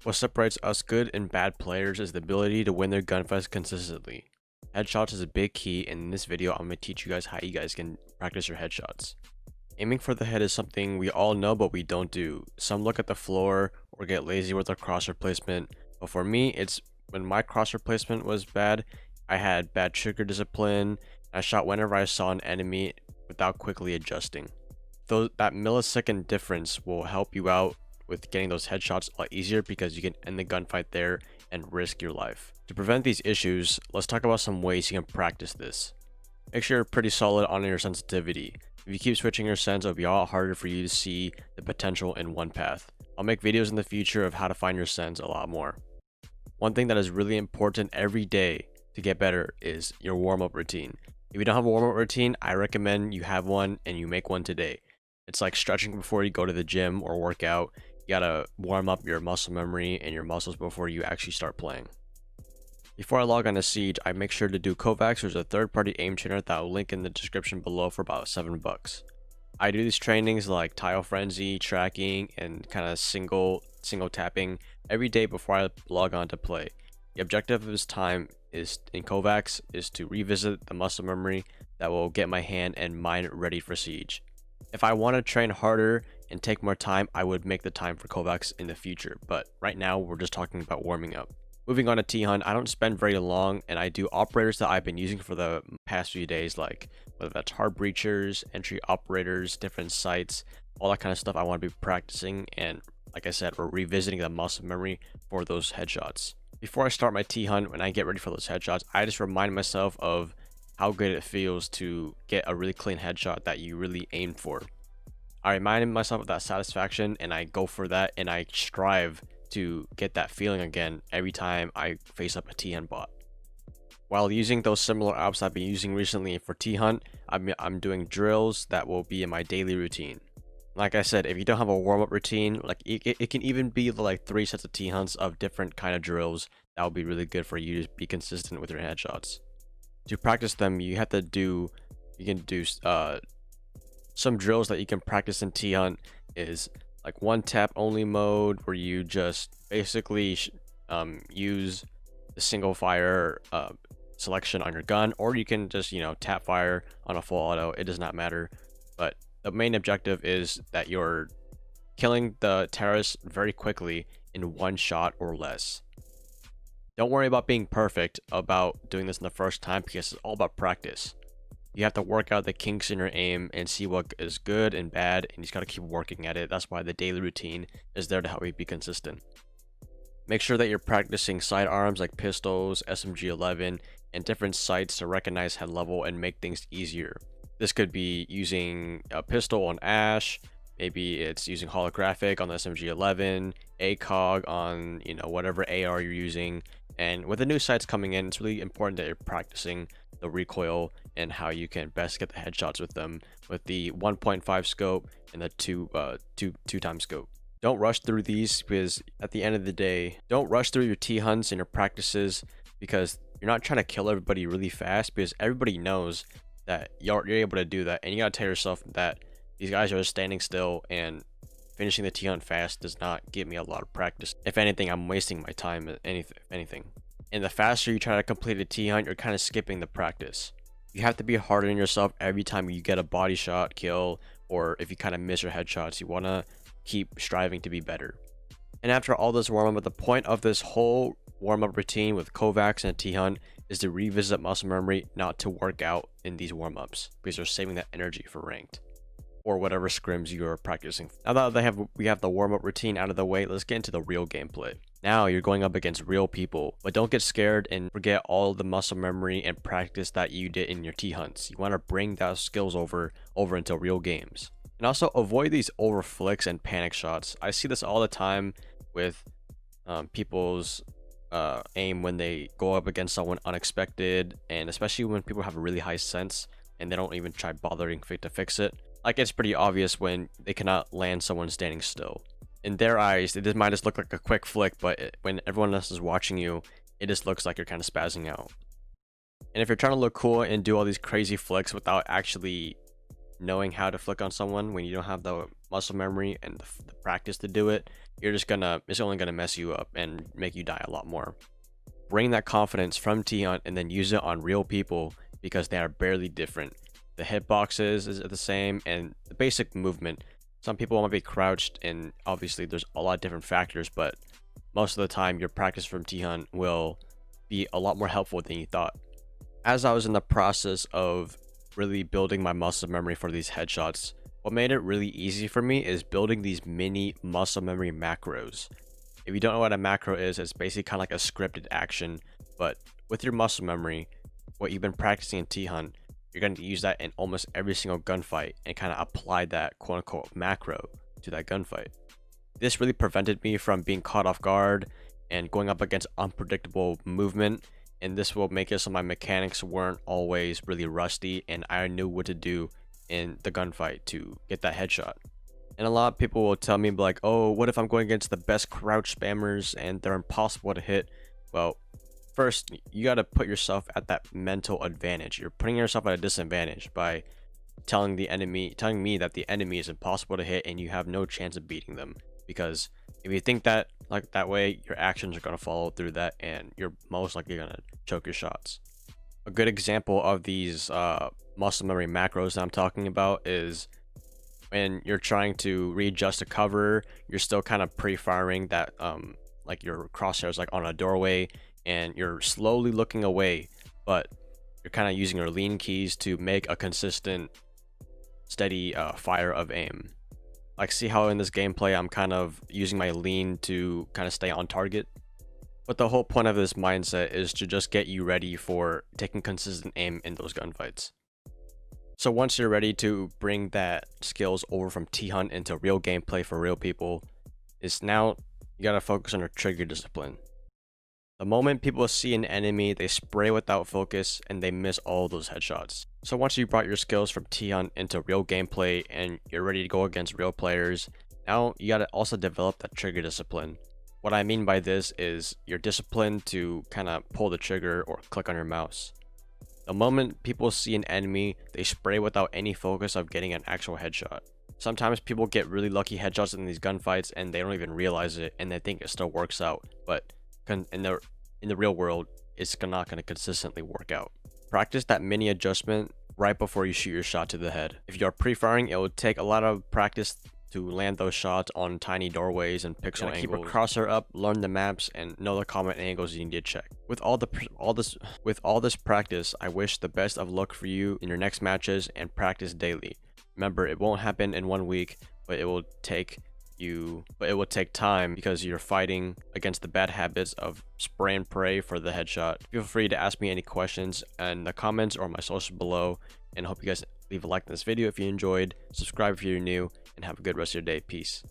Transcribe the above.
What separates us good and bad players is the ability to win their gunfights consistently. Headshots is a big key, and in this video I'm going to teach you guys how you guys can practice your headshots. Aiming for the head is something we all know but we don't do. Some look at the floor or get lazy with their crosshair placement, but for me it's when my crosshair placement was bad, I had bad trigger discipline, I shot whenever I saw an enemy without quickly adjusting. Though that millisecond difference will help you out with getting those headshots a lot easier because you can end the gunfight there and risk your life. To prevent these issues, let's talk about some ways you can practice this. Make sure you're pretty solid on your sensitivity. If you keep switching your sense, it'll be a lot harder for you to see the potential in one path. I'll make videos in the future of how to find your sense a lot more. One thing that is really important every day to get better is your warm-up routine. If you don't have a warm-up routine, I recommend you have one and you make one today. It's like stretching before you go to the gym or work out. You gotta warm up your muscle memory and your muscles before you actually start playing. Before I log on to Siege, I make sure to do Kovacs, which is a third-party aim trainer that I'll link in the description below for about $7. I do these trainings like tile frenzy, tracking, and kind of single tapping every day before I log on to play. The objective of this time is in Kovacs is to revisit the muscle memory that will get my hand and mind ready for Siege. If I want to train harder and take more time, I would make the time for Kovacs in the future, but right now we're just talking about warming up. Moving on to T-Hunt, I don't spend very long, and I do operators that I've been using for the past few days, like whether that's hard breachers, entry operators, different sites, all that kind of stuff I want to be practicing, and like I said, we're revisiting the muscle memory for those headshots. Before I start my T-Hunt, when I get ready for those headshots, I just remind myself of how good it feels to get a really clean headshot that you really aimed for. I reminded myself of that satisfaction, and I go for that, and I strive to get that feeling again every time I face up a T-Hunt bot. While using those similar apps I've been using recently for T-Hunt, I'm doing drills that will be in my daily routine. Like I said, if you don't have a warm-up routine, like it can even be like 3 sets of T-Hunts of different kind of drills that will be really good for you to be consistent with your headshots. To practice them, you can do some drills that you can practice in T-Hunt is like one tap only mode, where you just basically use the single fire selection on your gun, or you can just tap fire on a full auto. It does not matter, but the main objective is that you're killing the terrorists very quickly in one shot or less. Don't worry about being perfect about doing this in the first time, because it's all about practice. You have to work out the kinks in your aim and see what is good and bad, and you just got to keep working at it. That's why the daily routine is there to help you be consistent. Make sure that you're practicing sidearms like pistols, SMG-11, and different sights to recognize head level and make things easier. This could be using a pistol on Ash, maybe it's using holographic on the SMG-11, ACOG on whatever AR you're using. And with the new sights coming in, it's really important that you're practicing the recoil and how you can best get the headshots with them, with the 1.5 scope and the 2 times scope. Don't rush through these, because at the end of the day, don't rush through your T-Hunts and your practices, because you're not trying to kill everybody really fast, because everybody knows that you're able to do that, and you gotta tell yourself that these guys are just standing still, and finishing the T-Hunt fast does not give me a lot of practice. If anything, I'm wasting my time, if anything. And the faster you try to complete a T-Hunt, you're kind of skipping the practice. You have to be harder on yourself every time you get a body shot kill, or if you kind of miss your headshots. You want to keep striving to be better. And after all this warm-up, the point of this whole warm-up routine with Kovacs and T-Hunt is to revisit muscle memory, not to work out in these warm-ups, because you're saving that energy for ranked or whatever scrims you're practicing. Now that we have the warm-up routine out of the way, let's get into the real gameplay. Now you're going up against real people, but don't get scared and forget all the muscle memory and practice that you did in your T-Hunts. You want to bring those skills over into real games. And also avoid these over flicks and panic shots. I see this all the time with people's aim when they go up against someone unexpected, and especially when people have a really high sense and they don't even try bothering to fix it. Like, it's pretty obvious when they cannot land someone standing still. In their eyes, it might just look like a quick flick, but when everyone else is watching you, it just looks like you're kind of spazzing out. And if you're trying to look cool and do all these crazy flicks without actually knowing how to flick on someone, when you don't have the muscle memory and the practice to do it, it's only gonna mess you up and make you die a lot more. Bring that confidence from T-Hunt and then use it on real people because they are barely different. The hitboxes is the same and the basic movement. Some people want to be crouched, and obviously there's a lot of different factors, but most of the time your practice from T-Hunt will be a lot more helpful than you thought. As I was in the process of really building my muscle memory for these headshots, what made it really easy for me is building these mini muscle memory macros. If you don't know what a macro is, it's basically kind of like a scripted action, but with your muscle memory, what you've been practicing in T-Hunt, you're going to use that in almost every single gunfight and kind of apply that quote unquote macro to that gunfight. This really prevented me from being caught off guard and going up against unpredictable movement, and this will make it so my mechanics weren't always really rusty and I knew what to do in the gunfight to get that headshot. And a lot of people will tell me like, oh, what if I'm going against the best crouch spammers and they're impossible to hit? Well, first, you got to put yourself at that mental advantage. You're putting yourself at a disadvantage by telling me that the enemy is impossible to hit and you have no chance of beating them. Because if you think that like that way, your actions are going to follow through that and you're most likely going to choke your shots. A good example of these muscle memory macros that I'm talking about is when you're trying to readjust a cover, you're still kind of pre-firing that like your crosshairs like on a doorway, and you're slowly looking away, but you're kind of using your lean keys to make a consistent steady fire of aim. Like, see how in this gameplay I'm kind of using my lean to kind of stay on target? But the whole point of this mindset is to just get you ready for taking consistent aim in those gunfights. So once you're ready to bring that skills over from T-Hunt into real gameplay for real people, is now you gotta focus on your trigger discipline. The moment people see an enemy, they spray without focus and they miss all those headshots. So once you brought your skills from T-Hunt into real gameplay and you're ready to go against real players, now you gotta also develop that trigger discipline. What I mean by this is your discipline to kind of pull the trigger or click on your mouse. The moment people see an enemy, they spray without any focus of getting an actual headshot. Sometimes people get really lucky headshots in these gunfights and they don't even realize it and they think it still works out, but in the real world, it's not going to consistently work out. Practice that mini adjustment right before you shoot your shot to the head. If you're pre-firing, it will take a lot of practice to land those shots on tiny doorways and pixel angles. Keep a crosshair up, learn the maps, and know the common angles you need to check. With all this practice, I wish the best of luck for you in your next matches, and practice daily. Remember, it won't happen in 1 week, but it will take time because you're fighting against the bad habits of spray and pray for the headshot. Feel free to ask me any questions in the comments or my socials below, and I hope you guys leave a like on this video if you enjoyed, subscribe if you're new, and have a good rest of your day. Peace.